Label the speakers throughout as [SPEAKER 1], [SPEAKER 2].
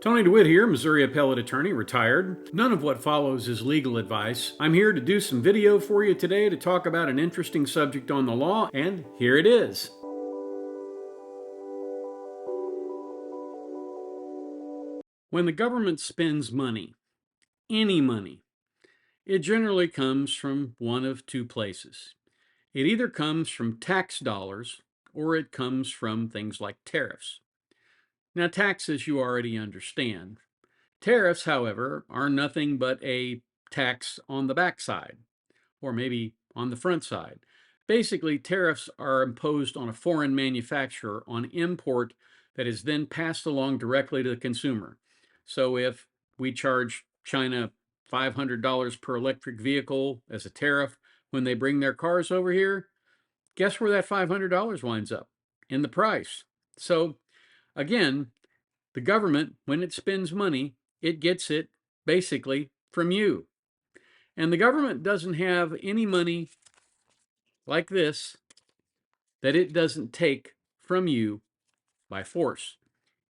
[SPEAKER 1] Tony DeWitt here, Missouri appellate attorney, retired. None of what follows is legal advice. I'm here to do some video for you today to talk about an interesting subject on the law, and here it is. When the government spends money, any money, it generally comes from one of two places. It either comes from tax dollars or it comes from things like tariffs. Now, taxes you already understand. Tariffs, however, are nothing but a tax on the backside, or maybe on the front side. Basically, tariffs are imposed on a foreign manufacturer on import that is then passed along directly to the consumer. So if we charge China $500 per electric vehicle as a tariff when they bring their cars over here, guess where that $500 winds up? In the price. So again, the government, when it spends money, it gets it basically from you. And the government doesn't have any money like this that it doesn't take from you by force,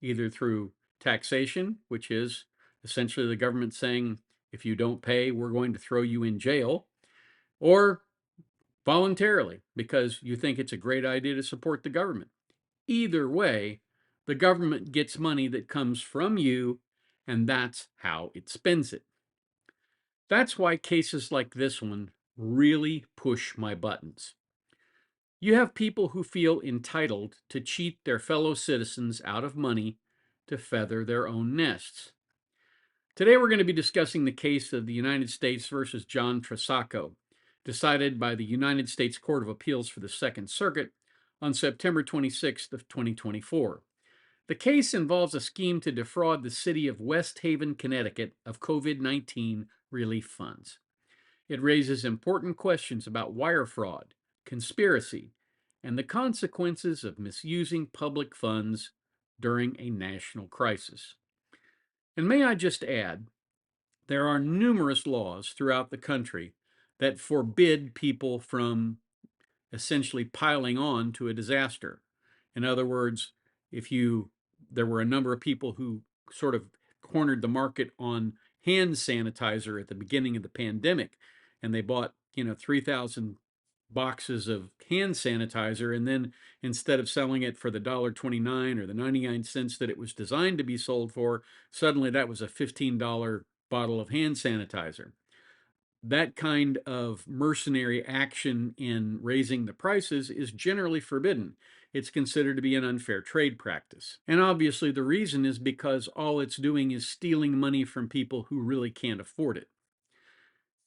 [SPEAKER 1] either through taxation, which is essentially the government saying, if you don't pay, we're going to throw you in jail, or voluntarily because you think it's a great idea to support the government. Either way, the government gets money that comes from you, and that's how it spends it. That's why cases like this one really push my buttons. You have people who feel entitled to cheat their fellow citizens out of money to feather their own nests. Today we're going to be discussing the case of the United States versus John Trasacco, decided by the United States Court of Appeals for the Second Circuit on September 26th of 2024. The case involves a scheme to defraud the city of West Haven, Connecticut of COVID-19 relief funds. It raises important questions about wire fraud, conspiracy, and the consequences of misusing public funds during a national crisis. And may I just add, there are numerous laws throughout the country that forbid people from essentially piling on to a disaster. In other words, if there were a number of people who sort of cornered the market on hand sanitizer at the beginning of the pandemic, and they bought 3,000 boxes of hand sanitizer, and then instead of selling it for the $1.29 or the 99 cents that it was designed to be sold for, suddenly that was a $15 bottle of hand sanitizer. That kind of mercenary action in raising the prices is generally forbidden. It's considered to be an unfair trade practice. And obviously the reason is because all it's doing is stealing money from people who really can't afford it.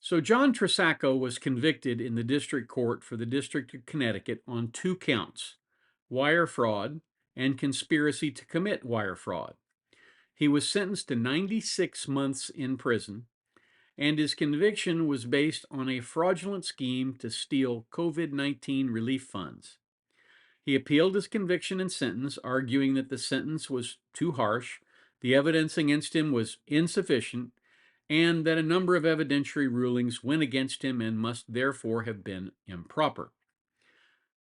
[SPEAKER 1] So John Trasacco was convicted in the district court for the District of Connecticut on 2 counts: wire fraud and conspiracy to commit wire fraud. He was sentenced to 96 months in prison, and his conviction was based on a fraudulent scheme to steal COVID-19 relief funds. He appealed his conviction and sentence, arguing that the sentence was too harsh, the evidence against him was insufficient, and that a number of evidentiary rulings went against him and must therefore have been improper.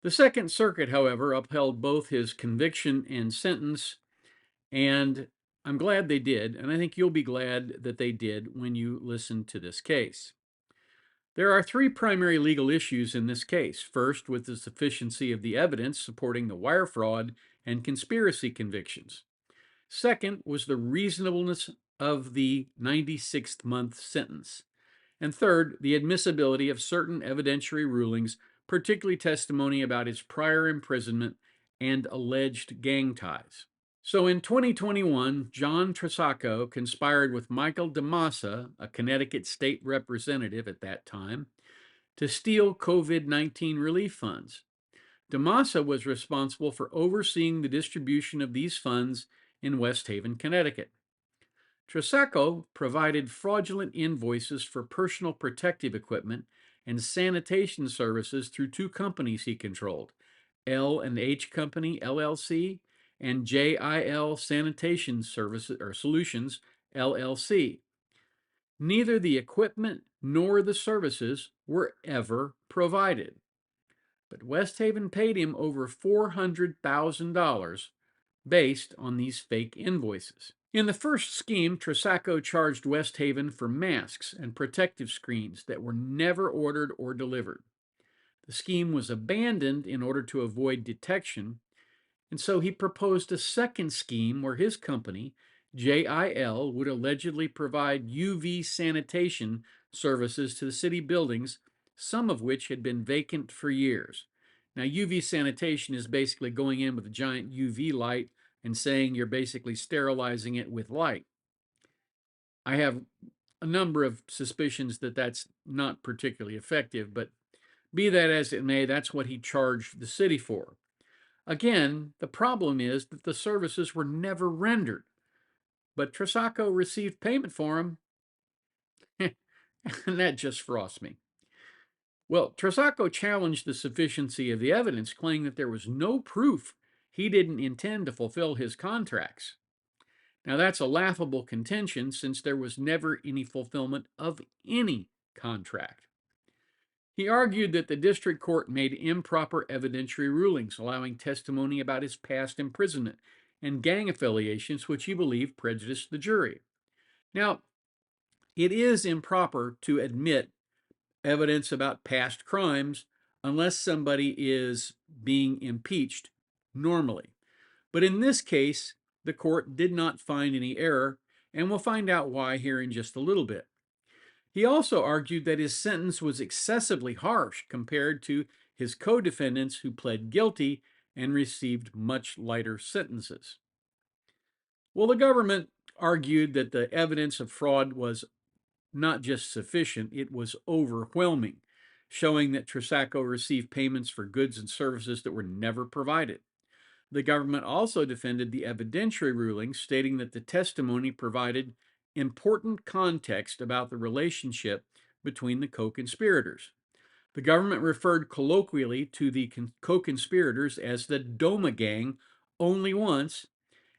[SPEAKER 1] The Second Circuit, however, upheld both his conviction and sentence, and I'm glad they did, and I think you'll be glad that they did when you listen to this case. There are 3 primary legal issues in this case. First, with the sufficiency of the evidence supporting the wire fraud and conspiracy convictions. Second was the reasonableness of the 96th month sentence. And third, the admissibility of certain evidentiary rulings, particularly testimony about his prior imprisonment and alleged gang ties. So in 2021, John Trasacco conspired with Michael DeMassa, a Connecticut state representative at that time, to steal COVID-19 relief funds. DeMassa was responsible for overseeing the distribution of these funds in West Haven, Connecticut. Trasacco provided fraudulent invoices for personal protective equipment and sanitation services through 2 companies he controlled, L&H Company, LLC, and JIL Sanitation Services or Solutions, LLC. Neither the equipment nor the services were ever provided. But West Haven paid him over $400,000 based on these fake invoices. In the first scheme, Trisaco charged West Haven for masks and protective screens that were never ordered or delivered. The scheme was abandoned in order to avoid detection, and so he proposed a second scheme where his company, JIL, would allegedly provide UV sanitation services to the city buildings, some of which had been vacant for years. Now, UV sanitation is basically going in with a giant UV light and saying you're basically sterilizing it with light. I have a number of suspicions that that's not particularly effective, but be that as it may, that's what he charged the city for. Again, the problem is that the services were never rendered, but Trisaco received payment for them, and that just frosts me. Well, Trisaco challenged the sufficiency of the evidence, claiming that there was no proof he didn't intend to fulfill his contracts. Now, that's a laughable contention since there was never any fulfillment of any contract. He argued that the district court made improper evidentiary rulings, allowing testimony about his past imprisonment and gang affiliations, which he believed prejudiced the jury. Now, it is improper to admit evidence about past crimes unless somebody is being impeached normally. But in this case, the court did not find any error, and we'll find out why here in just a little bit. He also argued that his sentence was excessively harsh compared to his co-defendants who pled guilty and received much lighter sentences. Well, the government argued that the evidence of fraud was not just sufficient, it was overwhelming, showing that Trisaco received payments for goods and services that were never provided. The government also defended the evidentiary ruling, stating that the testimony provided important context about the relationship between the co-conspirators. The government referred colloquially to the co-conspirators as the Doma Gang only once,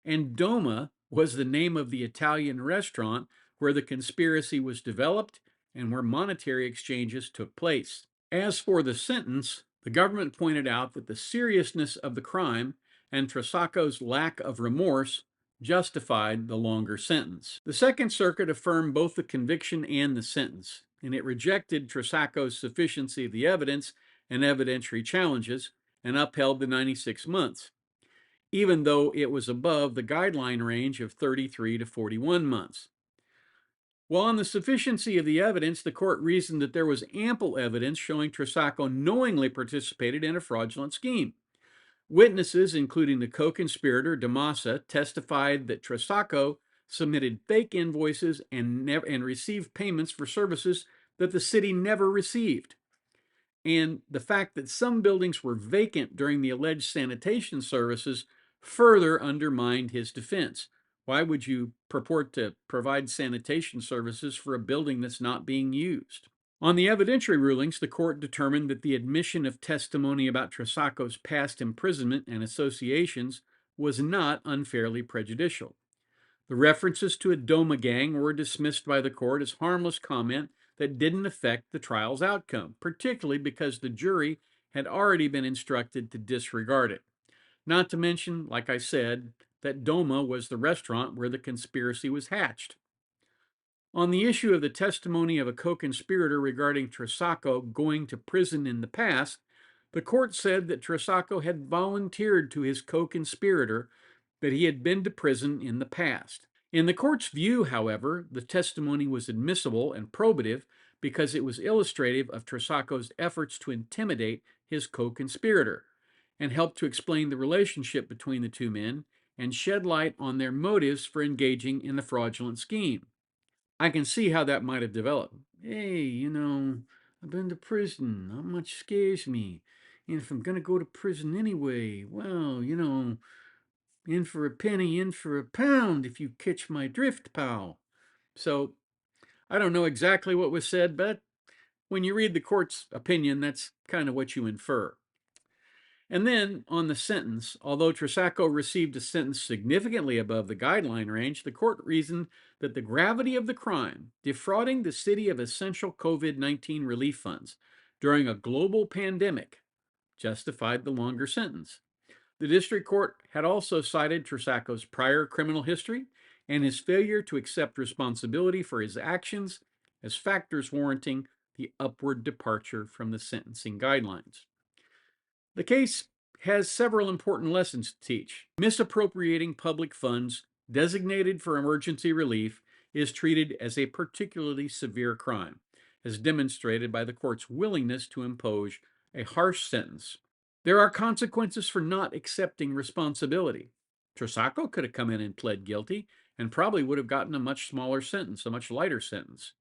[SPEAKER 1] and Doma was the name of the Italian restaurant where the conspiracy was developed and where monetary exchanges took place. As for the sentence, the government pointed out that the seriousness of the crime and Trisaco's lack of remorse justified the longer sentence. The Second Circuit affirmed both the conviction and the sentence, and it rejected Trisaco's sufficiency of the evidence and evidentiary challenges and upheld the 96 months, even though it was above the guideline range of 33 to 41 months. While on the sufficiency of the evidence, the court reasoned that there was ample evidence showing Trisaco knowingly participated in a fraudulent scheme. Witnesses, including the co-conspirator Damasa, testified that Trisaco submitted fake invoices and received payments for services that the city never received. And the fact that some buildings were vacant during the alleged sanitation services further undermined his defense. Why would you purport to provide sanitation services for a building that's not being used? On the evidentiary rulings, the court determined that the admission of testimony about Trisaco's past imprisonment and associations was not unfairly prejudicial. The references to a Doma gang were dismissed by the court as harmless comment that didn't affect the trial's outcome, particularly because the jury had already been instructed to disregard it. Not to mention, like I said, that Doma was the restaurant where the conspiracy was hatched. On the issue of the testimony of a co-conspirator regarding Trisaco going to prison in the past, the court said that Trisaco had volunteered to his co-conspirator that he had been to prison in the past. In the court's view, however, the testimony was admissible and probative because it was illustrative of Trisaco's efforts to intimidate his co-conspirator and helped to explain the relationship between the two men and shed light on their motives for engaging in the fraudulent scheme. I can see how that might have developed. Hey, I've been to prison. Not much scares me. And if I'm going to go to prison anyway, well, in for a penny, in for a pound, if you catch my drift, pal. So, I don't know exactly what was said, but when you read the court's opinion, that's kind of what you infer. And then, on the sentence, although Trisaco received a sentence significantly above the guideline range, the court reasoned that the gravity of the crime, defrauding the city of essential COVID-19 relief funds during a global pandemic, justified the longer sentence. The district court had also cited Trisaco's prior criminal history and his failure to accept responsibility for his actions as factors warranting the upward departure from the sentencing guidelines. The case has several important lessons to teach. Misappropriating public funds designated for emergency relief is treated as a particularly severe crime, as demonstrated by the court's willingness to impose a harsh sentence. There are consequences for not accepting responsibility. Trosacco could have come in and pled guilty and probably would have gotten a much smaller sentence, a much lighter sentence.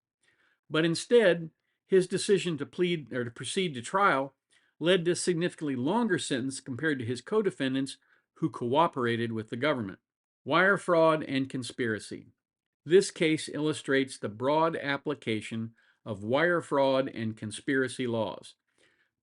[SPEAKER 1] But instead, his decision to plead or to proceed to trial led to a significantly longer sentence compared to his co-defendants who cooperated with the government. Wire fraud and conspiracy. This case illustrates the broad application of wire fraud and conspiracy laws,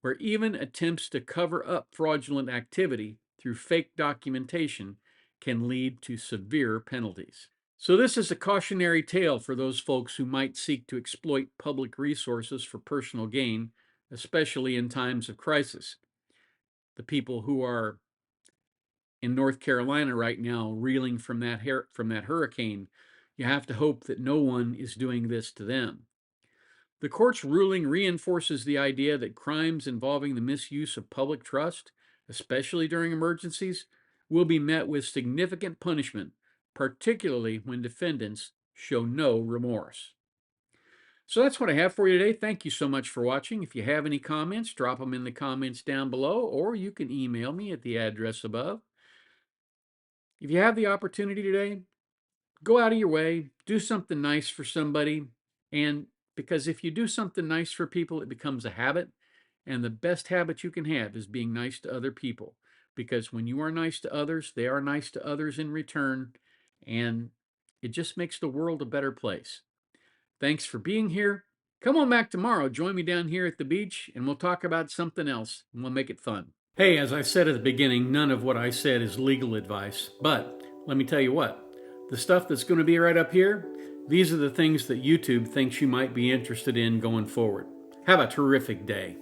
[SPEAKER 1] where even attempts to cover up fraudulent activity through fake documentation can lead to severe penalties. So, this is a cautionary tale for those folks who might seek to exploit public resources for personal gain, especially in times of crisis. The people who are in North Carolina right now reeling from that hurricane, you have to hope that no one is doing this to them. The court's ruling reinforces the idea that crimes involving the misuse of public trust, especially during emergencies, will be met with significant punishment, particularly when defendants show no remorse. So that's what I have for you today. Thank you so much for watching. If you have any comments, drop them in the comments down below, or you can email me at the address above. If you have the opportunity today, go out of your way, do something nice for somebody, and because if you do something nice for people, it becomes a habit, and the best habit you can have is being nice to other people, because when you are nice to others, they are nice to others in return, and it just makes the world a better place. Thanks for being here. Come on back tomorrow. Join me down here at the beach, and we'll talk about something else, and we'll make it fun. Hey, as I said at the beginning, none of what I said is legal advice, but let me tell you what. The stuff that's going to be right up here, these are the things that YouTube thinks you might be interested in going forward. Have a terrific day.